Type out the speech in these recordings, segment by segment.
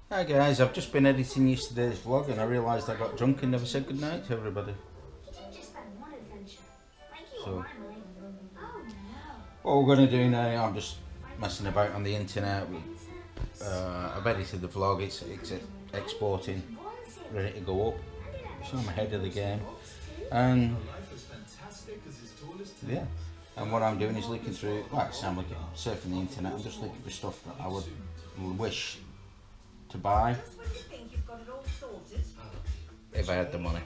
Hi guys, I've just been editing yesterday's vlog and I realised I got drunk and never said goodnight to everybody. So, what we're going to do now, I'm just messing about on the internet. I've edited the vlog, it's exporting, ready to go up, so I'm ahead of the game. And yeah, and what I'm doing is looking through, like I'm looking, surfing the internet, I'm just looking for stuff that I would wish to buy if I had the money.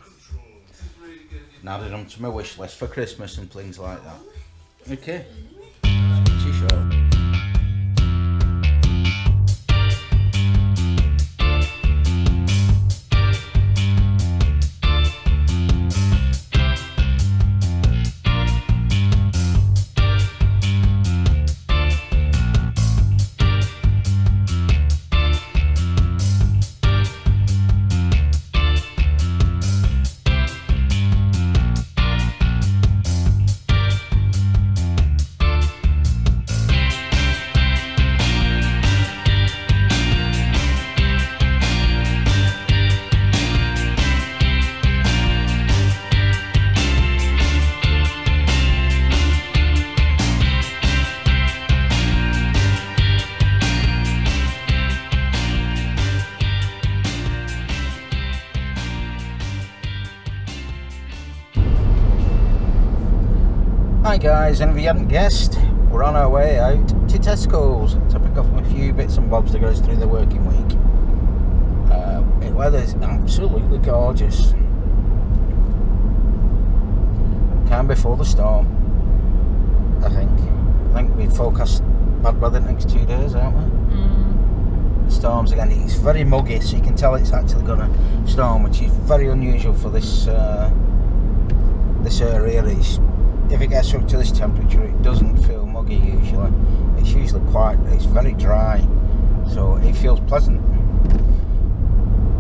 And added them to my wish list for Christmas and things like that. Okay, speak to you shortly. Hi guys, and if you hadn't guessed, we're on our way out to Tesco's to pick up a few bits and bobs to get us through the working week. The weather's absolutely gorgeous. Calm before the storm, I think. We forecast bad weather the next 2 days, aren't we? The storms again, it's very muggy, so you can tell it's actually going to storm, which is very unusual for this this area. If it gets up to this temperature, it doesn't feel muggy usually. It's usually it's very dry, so it feels pleasant.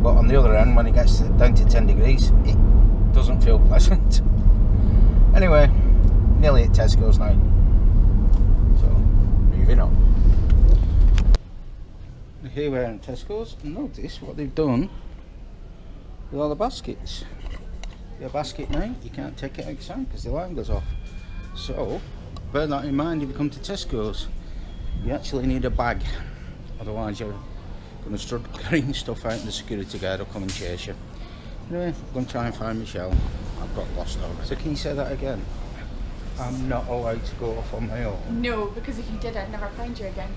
But on the other end, when it gets down to 10 degrees, it doesn't feel pleasant. Anyway, nearly at Tesco's now. So, moving on. Here we are at Tesco's, and notice what they've done with all the baskets. Your basket now, you can't take it outside because the line goes off. So, bear that in mind if you come to Tesco's. You actually need a bag, otherwise you're going to struggle carrying stuff out and the security guard will come and chase you. Anyway, I'm going to try and find Michelle. I've got lost already. So can you say that again? I'm not allowed to go off on my own? No, because if you did, I'd never find you again.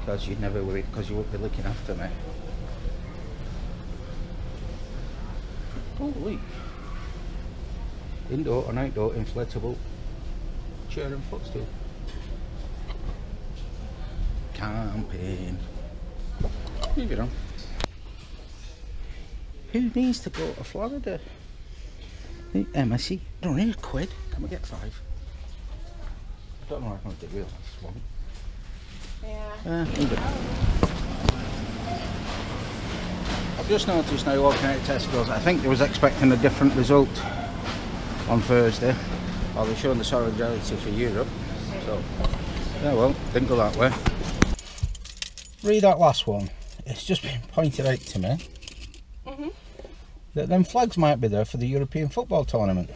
Because you wouldn't be looking after me. Holy. Indoor and outdoor inflatable chair and footstool. Camping. Moving on. Who needs to go to Florida? MSC. Don't need a quid. Can we get 5? I don't know how I'm going to do this one. Yeah. I've just noticed now walking out of Tesco's, I think they was expecting a different result on Thursday. Well, they're showing the solidarity for Europe. So, yeah, well, didn't go that way. Read that last one. It's just been pointed out to me that them flags might be there for the European football tournament.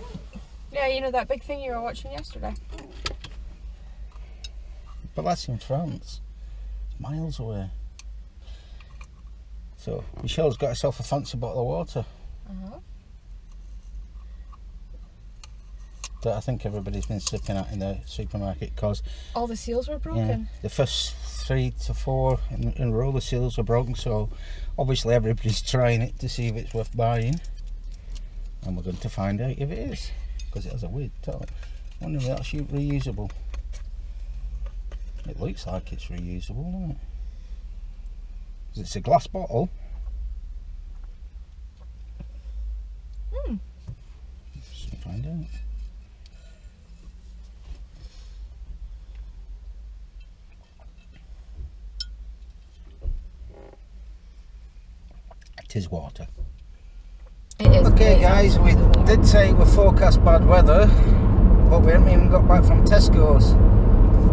Yeah, you know that big thing you were watching yesterday. But that's in France. It's miles away. So, Michelle's got herself a fancy bottle of water. That I think everybody's been sipping at in the supermarket because all the seals were broken. Yeah, the first 3 to 4 in a row the seals were broken, so obviously everybody's trying it to see if it's worth buying, and we're going to find out if it is, because it has a weird top. I wonder if that's reusable. It looks like it's reusable, doesn't it? Because it's a glass bottle. Let's find out. It is water. It is. Okay guys, we did say we forecast bad weather, but we haven't even got back from Tesco's.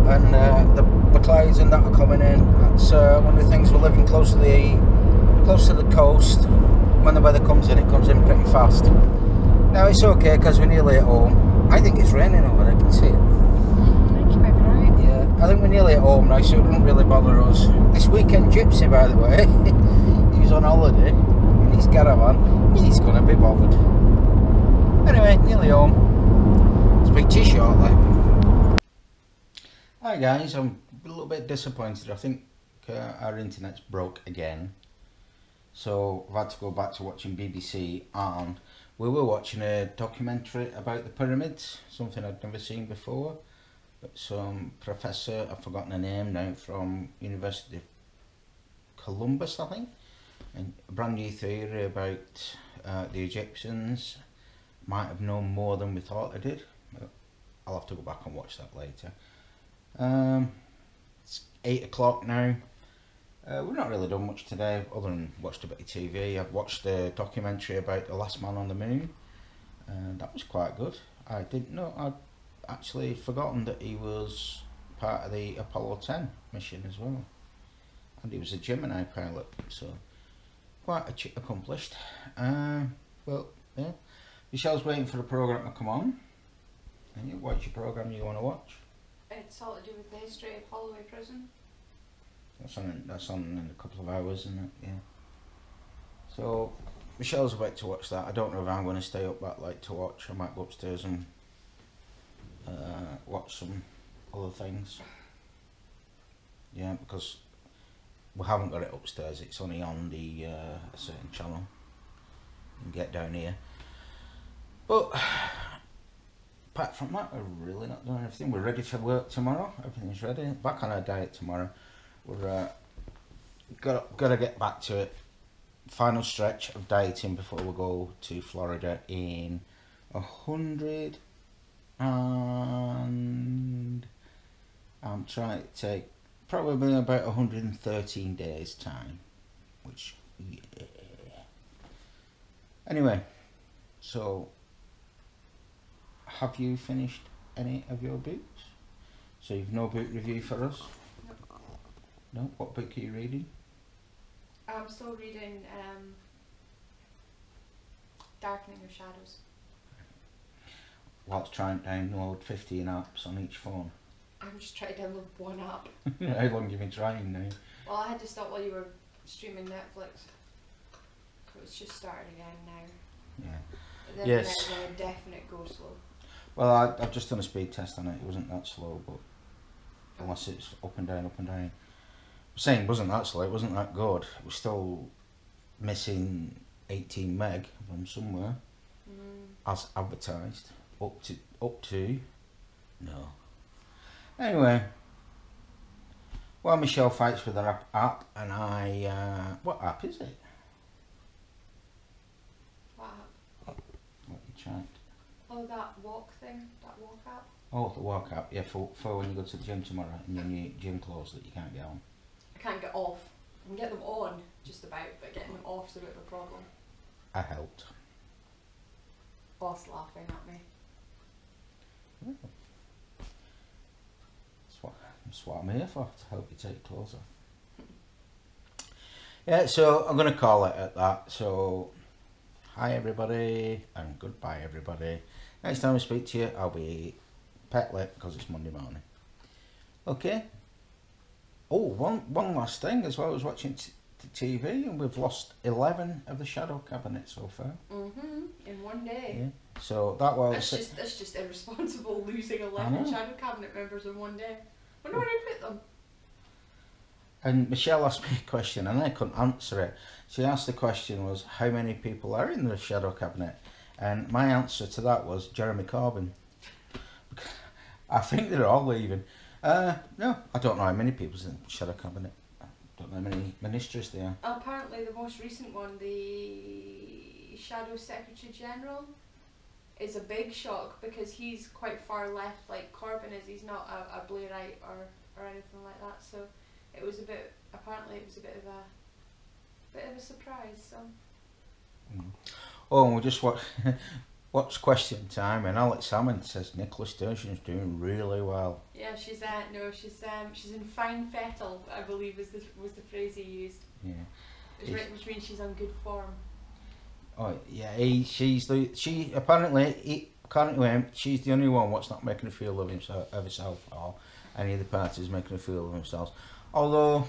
and the clouds and that are coming in. That's one of the things. We're living close to the coast. When the weather comes in, it comes in pretty fast. Now it's okay because we're nearly at home. I think it's raining over there. I can see it. I think you might be right. Yeah, I think we're nearly at home now, so it won't really bother us. This weekend, Gypsy, by the way, he was on holiday in his caravan. He's gonna be bothered. Anyway, nearly home. Speak to you shortly. Hi guys, I'm a little bit disappointed. I think our internet's broke again, so I've had to go back to watching BBC, and we were watching a documentary about the pyramids, something I'd never seen before. But some professor, I've forgotten her name now, from University of Columbus, I think, and a brand new theory about the Egyptians might have known more than we thought they did. I'll have to go back and watch that later. It's 8 o'clock now. We've not really done much today other than watched a bit of TV. I've watched the documentary about the last man on the moon, and that was quite good. I didn't know, I'd actually forgotten that he was part of the Apollo 10 mission as well, and he was a Gemini pilot, so quite accomplished. Well, yeah, Michelle's waiting for the programme to come on. And what's your programme you want to watch? It's all to do with the history of Holloway Prison. That's on in a couple of hours, isn't it? Yeah. So Michelle's about to watch that. I don't know if I'm going to stay up that late to watch. I might go upstairs and watch some other things. Yeah, because we haven't got it upstairs. It's only on the a certain channel. You can get down here. But apart from that, we're really not doing anything. We're ready for work tomorrow. Everything's ready. Back on our diet tomorrow. We're got to get back to it. Final stretch of dieting before we go to Florida in 100 and I'm trying to take probably about 113 days time, which yeah. Anyway, so have you finished any of your books? So you've no book review for us? No? What book are you reading? I'm still reading Darkening of Shadows. Whilst trying to download 15 apps on each phone. I'm just trying to download one app. How long have you been trying now? Well, I had to stop while you were streaming Netflix. It's just started again now. Yeah. And then Yes. the next one, a definite go slow. Well, I've just done a speed test on it. It wasn't that slow, but unless it's up and down, up and down. I'm saying it wasn't that slow. It wasn't that good. It was still missing 18 meg from somewhere, as advertised. Up to no. Anyway, well, Michelle fights with her app, and I what app is it? What app? What you checked? Oh, that walk thing, that walk app. Oh, the walk app. Yeah, for when you go to the gym tomorrow and your new gym clothes that you can't get on. I can't get off. I can get them on, just about, but getting them off is a bit of a problem. I helped. Boss laughing at me. That's what I'm here for, to help you take clothes off. Yeah, so I'm going to call it at that. So, hi everybody, and goodbye everybody. Next time I speak to you, I'll be pet lit because it's Monday morning. Okay. Oh, one last thing as well. I was watching the TV, and we've lost 11 of the shadow cabinet so far. In one day. Yeah. So that was. That's just irresponsible, losing 11 shadow cabinet members in one day. Wonder where I put them. And Michelle asked me a question, and I couldn't answer it. She asked the question was, how many people are in the shadow cabinet? And my answer to that was Jeremy Corbyn. I think they're all leaving. No, I don't know how many people's in the shadow cabinet. I don't know how many ministers there are. Apparently the most recent one, the Shadow Secretary General, is a big shock because he's quite far left like Corbyn is. He's not a Blairite or anything like that. So it was a bit, apparently it was a bit of a surprise. So. Oh, and we just What's question time? And Alex Salmond says Nicola Sturgeon's doing really well. Yeah, she's she's in fine fettle, I believe was the phrase he used. Yeah. Which means she's on good form. Oh yeah, apparently according to him, she's the only one what's not making a fool of herself or any of the parties making a fool of themselves. Although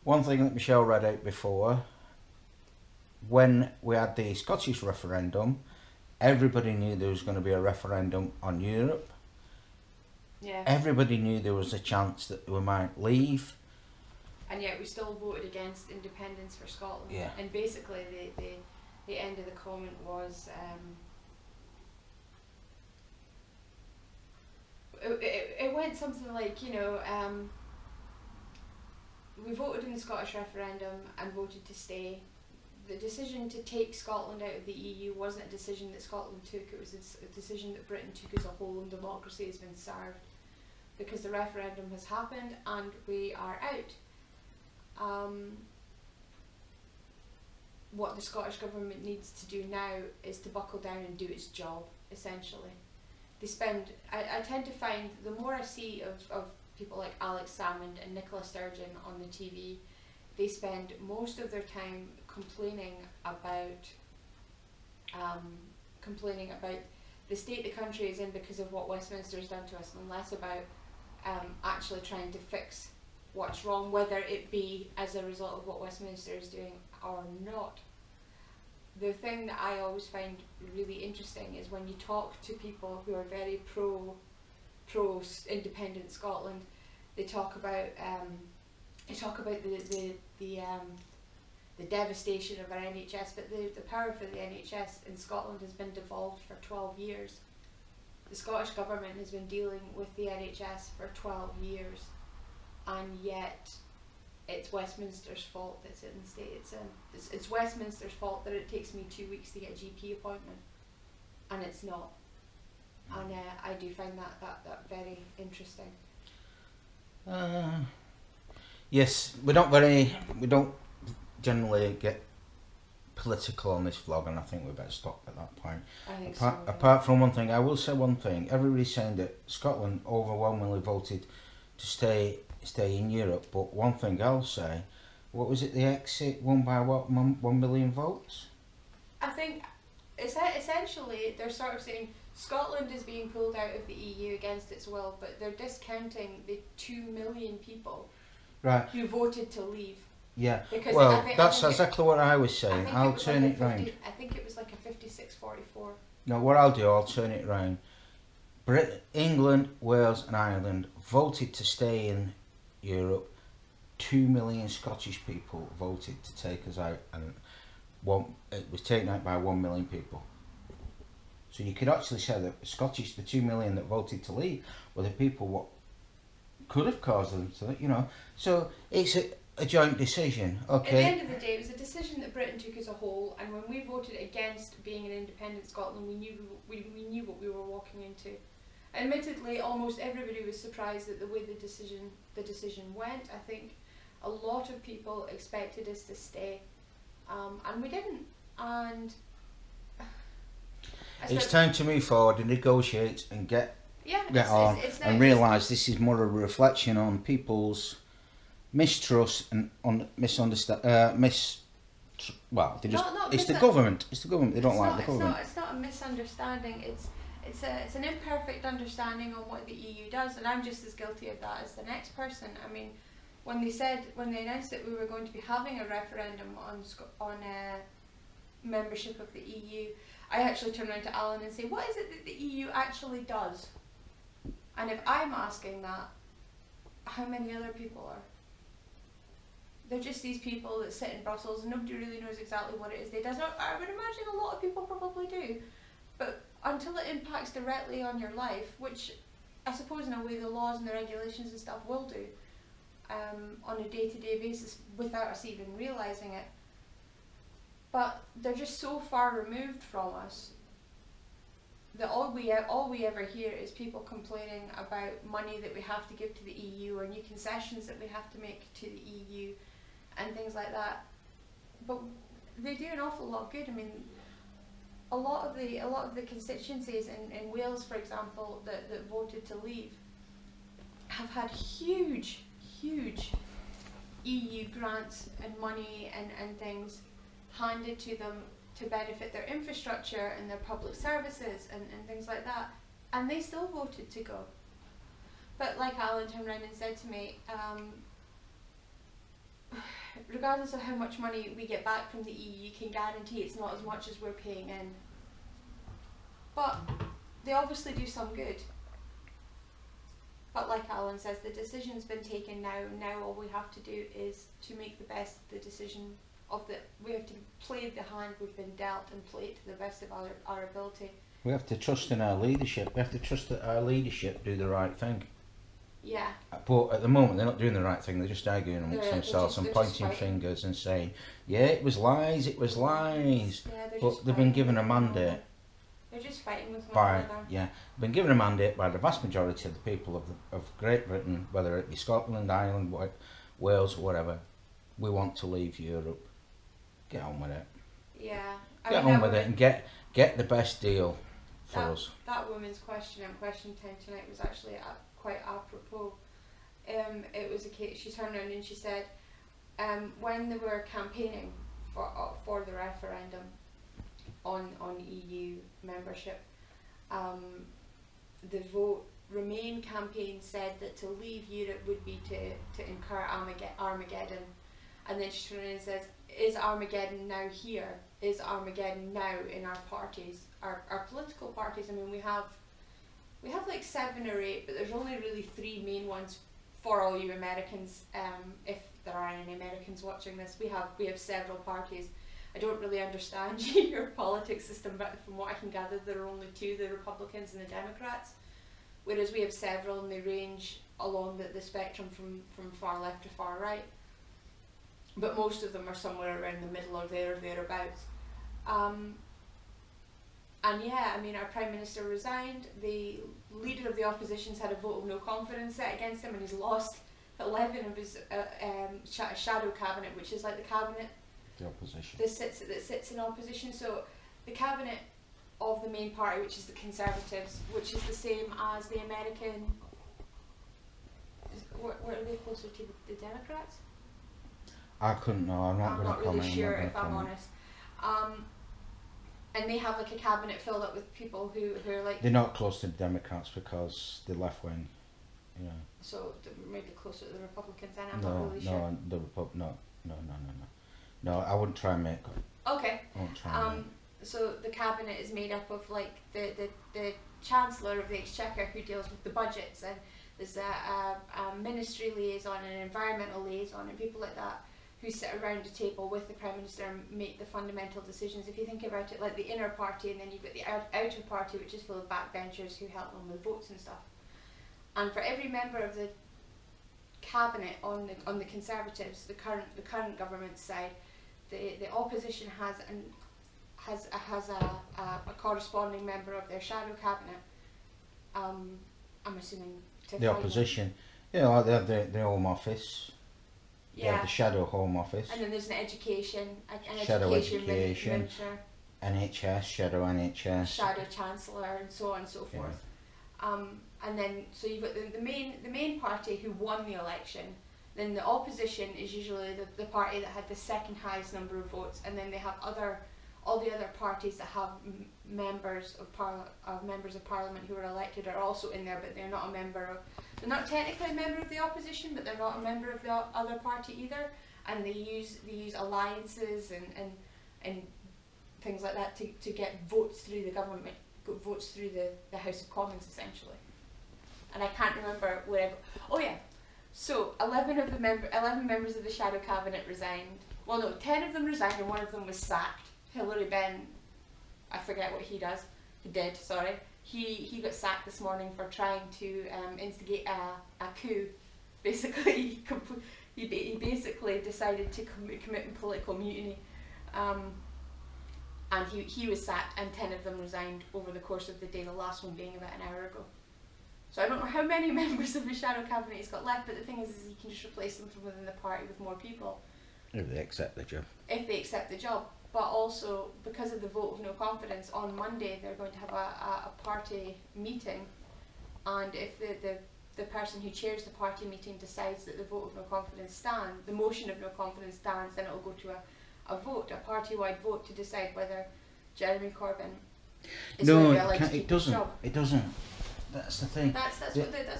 one thing that Michelle read out before, when we had the Scottish referendum, everybody knew there was going to be a referendum on Europe. Yeah. Everybody knew there was a chance that we might leave. And yet we still voted against independence for Scotland. Yeah. And basically the end of the comment was it went something like, you know, we voted in the Scottish referendum and voted to stay. The decision to take Scotland out of the EU wasn't a decision that Scotland took, it was a decision that Britain took as a whole, and democracy has been served. Because the referendum has happened and we are out. What the Scottish Government needs to do now is to buckle down and do its job, essentially. They spend, I tend to find, the more I see of people like Alex Salmond and Nicola Sturgeon on the TV, they spend most of their time complaining about the state the country is in because of what Westminster has done to us, and less about actually trying to fix what's wrong, whether it be as a result of what Westminster is doing or not. The thing that I always find really interesting is when you talk to people who are very pro independent Scotland, they talk about the devastation of our NHS, but the power for the NHS in Scotland has been devolved for 12 years. The Scottish Government has been dealing with the NHS for 12 years, and yet it's Westminster's fault that's in the state it's in. It's Westminster's fault that it takes me 2 weeks to get a GP appointment, and it's not. And I do find that very interesting. Yes, we don't generally get political on this vlog, and I think we better stop at that point. I think apart from one thing, I will say one thing. Everybody's saying that Scotland overwhelmingly voted to stay in Europe, but one thing I'll say, what was it, the exit won by what, 1 million votes? I think essentially they're sort of saying Scotland is being pulled out of the EU against its will, but they're discounting the 2 million people who voted to leave. Yeah, because well, that's exactly what I was saying. I'll turn it round. I think it was like a 56-44. No, what I'll do, I'll turn it round. England, Wales and Ireland voted to stay in Europe. 2 million Scottish people voted to take us out, and it was taken out by 1 million people. So you could actually say that the 2 million that voted to leave were the people what could have caused them to, you know. So it's a joint decision, okay. At the end of the day, it was a decision that Britain took as a whole, and when we voted against being an independent Scotland, we knew what we were walking into. Admittedly, almost everybody was surprised at the way the decision went. I think a lot of people expected us to stay, and we didn't. And it's time to move forward and negotiate and get on and realise this is more a reflection on people's mistrust and misunderstand. It's the government. It's the government. They don't like the government. It's not a misunderstanding. It's an imperfect understanding on what the EU does, and I'm just as guilty of that as the next person. I mean, when they announced that we were going to be having a referendum on membership of the EU, I actually turned around to Alan and say, what is it that the EU actually does? And if I'm asking that, how many other people are? They're just these people that sit in Brussels and nobody really knows exactly what it is they do. I would imagine a lot of people probably do, but until it impacts directly on your life, which I suppose in a way the laws and the regulations and stuff will do, on a day-to-day basis without us even realising it. But they're just so far removed from us that all we ever hear is people complaining about money that we have to give to the EU or new concessions that we have to make to the EU and things like that. But they do an awful lot of good. I mean, a lot of the constituencies in Wales, for example, that voted to leave, have had huge EU grants and money and things handed to them to benefit their infrastructure and their public services and things like that, and they still voted to go. But like Alan turned around and said to me, regardless of how much money we get back from the EU, you can guarantee it's not as much as we're paying in. But they obviously do some good. But like Alan says, the decision's been taken now. Now all we have to do is to make the best of the decision we have to play the hand we've been dealt and play it to the best of our ability. We have to trust in our leadership. We have to trust that our leadership do the right thing. Yeah. But at the moment they're not doing the right thing. They're just arguing amongst themselves and pointing fingers and saying, yeah, it was lies, it was lies. Yeah, but they've been given a mandate. They're just fighting with one another. Yeah, been given a mandate by the vast majority of the people of Great Britain, whether it be Scotland, Ireland, Wales, or whatever. We want to leave Europe. Get on with it. Yeah. Get on with it and get the best deal for us. That woman's question in question time tonight was actually quite apropos. It was a case. She turned around and she said, when they were campaigning for the referendum on EU membership, the Vote Remain campaign said that to leave Europe would be to incur Armageddon. And then she turned around and says, is Armageddon now here? Is Armageddon now in our parties, our political parties? I mean, we have like 7 or 8, but there's only really 3 main ones for all you Americans. If there are any Americans watching this, we have several parties. I don't really understand your politics system, but from what I can gather, there are only 2: the Republicans and the Democrats. Whereas we have several, and they range along the spectrum from far left to far right. But most of them are somewhere around the middle or thereabouts. And yeah, I mean, our Prime Minister resigned, the leader of the opposition's had a vote of no confidence set against him, and he's lost 11 of his shadow cabinet, which is like the cabinet the opposition that sits in opposition. So the cabinet of the main party, which is the Conservatives, which is the same as the American, what are they closer to, the Democrats? I couldn't know. I'm not going to comment. Really sure, if I'm honest. And they have like a cabinet filled up with people who are like. They're not close to the Democrats because they're left wing, you know. So maybe closer to the Republicans. Then I'm not really sure. No, I wouldn't try and make. Okay. I wouldn't try and make. So the cabinet is made up of like the Chancellor of the Exchequer, who deals with the budgets, and there's a ministry liaison and an environmental liaison and people like that, who sit around a table with the Prime Minister and make the fundamental decisions. If you think about it, like the inner party, and then you've got the outer party, which is full of backbenchers who help them with votes and stuff. And for every member of the cabinet on the Conservatives, the current government side, the opposition has a corresponding member of their shadow cabinet. I'm assuming the opposition, yeah, like they have the Home Office. Yeah, the shadow Home Office. And then there's an education, shadow education, NHS, shadow NHS, shadow Chancellor, and so on and so forth. And then so you've got the main party who won the election. Then the opposition is usually the party that had the second highest number of votes, and then they have all the other parties that have members of Parliament who are elected are also in there, but they're not a member of. They're not technically a member of the opposition, but they're not a member of the other party either, and they use alliances and things like that to get votes through the government, votes through the House of Commons essentially. And I can't remember whatever. Oh yeah, so 11 members of the shadow cabinet resigned. Well, no, 10 of them resigned and 1 of them was sacked. Hilary Benn, I forget what he did. Sorry. He got sacked this morning for trying to instigate a coup. Basically, he basically decided to commit political mutiny, and he was sacked, and 10 of them resigned over the course of the day. The last one being about an hour ago. So I don't know how many members of the shadow cabinet he's got left, but the thing is he can just replace them from within the party with more people. If they accept the job. If they accept the job. but also because of the vote of no confidence on Monday, they're going to have a party meeting, and if the person who chairs the party meeting decides that the vote of no confidence stands, the motion of no confidence stands, then it will go to a vote, a party-wide vote to decide whether Jeremy Corbyn is going to be allowed to keep his job. It doesn't. That's the thing. That's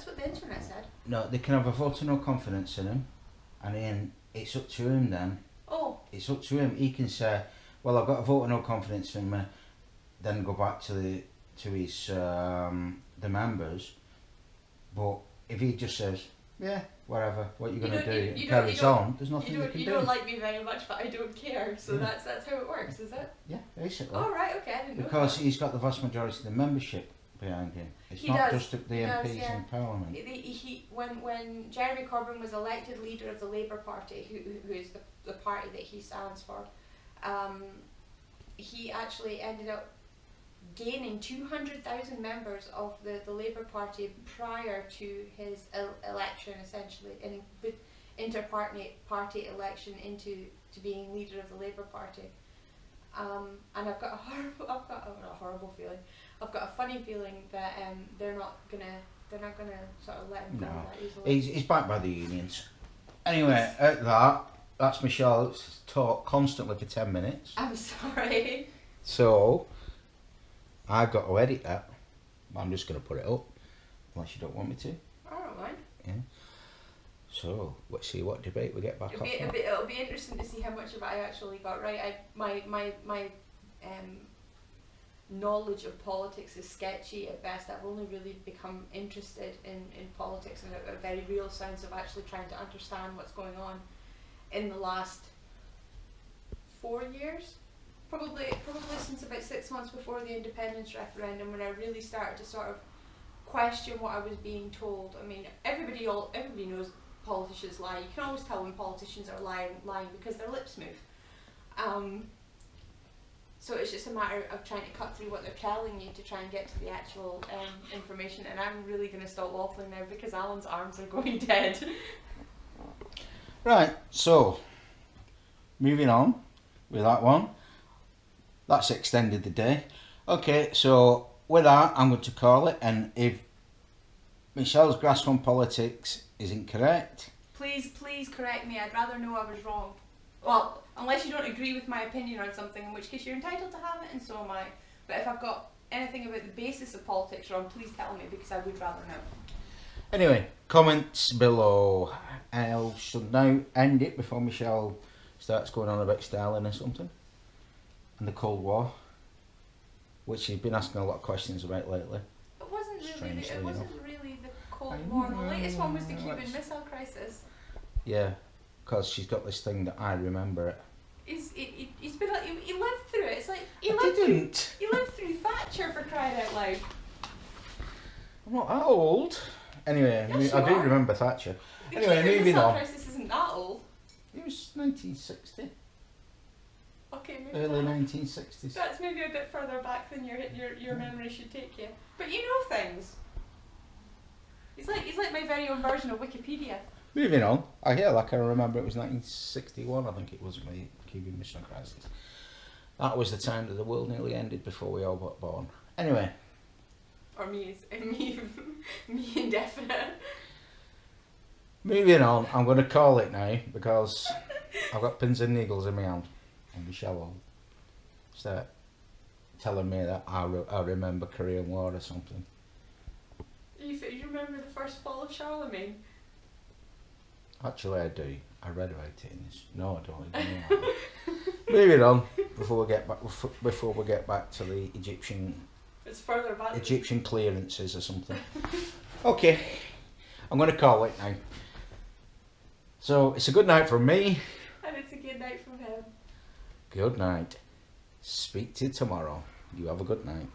what the internet said. No, they can have a vote of no confidence in him, and then it's up to him then. Oh. It's up to him. He can say, well, I've got a vote of no confidence in me, then go back to his the members. But if he just says, yeah, whatever, what you're going to do, and carries on, there's nothing you can do. You don't like me very much, but I don't care. So that's how it works, is it? Yeah, basically. Oh, right, okay, I didn't know because that. he's got the vast majority of the membership behind him. It's not just the MPs in Parliament. When Jeremy Corbyn was elected leader of the Labour Party, who is the party that he stands for, he actually ended up gaining 200,000 members of the Labour Party prior to his election, essentially, inter-party election into being leader of the Labour Party. And I've got a horrible feeling. I've got a funny feeling that they're not gonna sort of let him go that easily. He's backed by the unions. Anyway, that's Michelle's talk constantly for 10 minutes. I'm sorry. So I've got to edit that. I'm just going to put it up, unless you don't want me to. I don't mind. Yeah. So let's see what debate we get back off. It'll be interesting to see how much of it I actually got right. My knowledge of politics is sketchy at best. I've only really become interested in politics in a very real sense of actually trying to understand what's going on in the last 4 years. Probably since about 6 months before the independence referendum, when I really started to sort of question what I was being told. I mean, everybody knows politicians lie. You can always tell when politicians are lying because their lips move. So it's just a matter of trying to cut through what they're telling you to try and get to the actual information. And I'm really going to stop waffling now because Alan's arms are going dead. Right, so moving on with that one. That's extended the day. Okay, so with that, I'm going to call it. And if Michelle's grasp on politics is incorrect, please correct me. I'd rather know I was wrong. Well, unless you don't agree with my opinion on something, in which case you're entitled to have it, and so am I. But if I've got anything about the basis of politics wrong, please tell me, because I would rather know. Anyway, comments below. I should now end it before Michelle starts going on about Stalin or something, and the Cold War, which she's been asking a lot of questions about lately. It wasn't really the Cold War. The latest one was the Cuban Missile Crisis. Yeah. Because she's got this thing that I remember it. He's been like, he lived through it. It's like he lived through Thatcher, for crying out loud. I'm not that old. Anyway, yes, I do remember Thatcher. Anyway, moving on. The crisis isn't that old. It was 1960. Okay, maybe early 1960s. That's maybe a bit further back than your memory should take you. But you know things. He's like my very own version of Wikipedia. Moving on, I remember it was 1961, I think it was, the Cuban Missile Crisis. That was the time that the world nearly ended before we all got born. Anyway. Or me indefinite. Moving on, I'm going to call it now, because I've got pins and needles in my hand. And Michelle will start telling me that I remember Korean War or something. You remember the first fall of Charlemagne? Actually, I do. I read about it in this. No, I don't. Moving on before we get back to the Egyptian. It's further back. Egyptian clearances or something. Okay, I'm going to call it now. So it's a good night from me. And it's a good night from him. Good night. Speak to you tomorrow. You have a good night.